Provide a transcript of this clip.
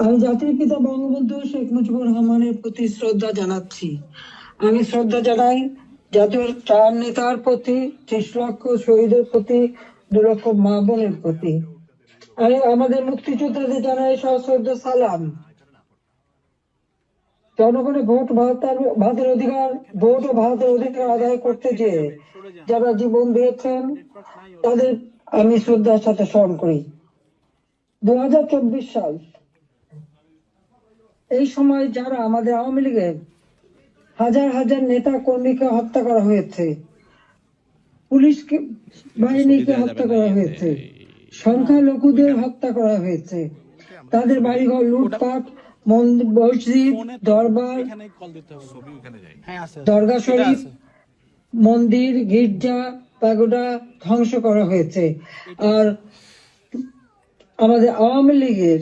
আমি জাতির পিতা বঙ্গবন্ধু শেখ মুজিবুর রহমানের প্রতি শ্রদ্ধা জানাচ্ছি। আমি শ্রদ্ধা জানাই জাতীয় 4 নেতার প্রতি, 30 লক্ষ শহীদের প্রতি, 2 লক্ষ মা বোনের প্রতি। আমি আমাদের মুক্তিযোদ্ধাদের জানাই সশ্রদ্ধ সালাম। জনগণের ভাতের অধিকার, ভোট ও ভাতের অধিকার আদায় করতে যেয়ে যারা জীবন দিয়েছেন তাদের আমি শ্রদ্ধার সাথে স্মরণ করি। 2024 সাল, এই সময় যারা আমাদের আওয়ামী লীগের হাজার হাজার নেতা কর্মীকে হত্যা করা হয়েছে, পুলিশকে বাহিনীকে হত্যা করা হয়েছে, সংখ্যালঘুদের হত্যা করা হয়েছে, তাদের বাড়িঘর লুটপাট, মসজিদ, দরবার, দরগা শরীফ, মন্দির, গির্জা, প্যাগোডা ধ্বংস করা হয়েছে। আর আমাদের আওয়ামী লীগের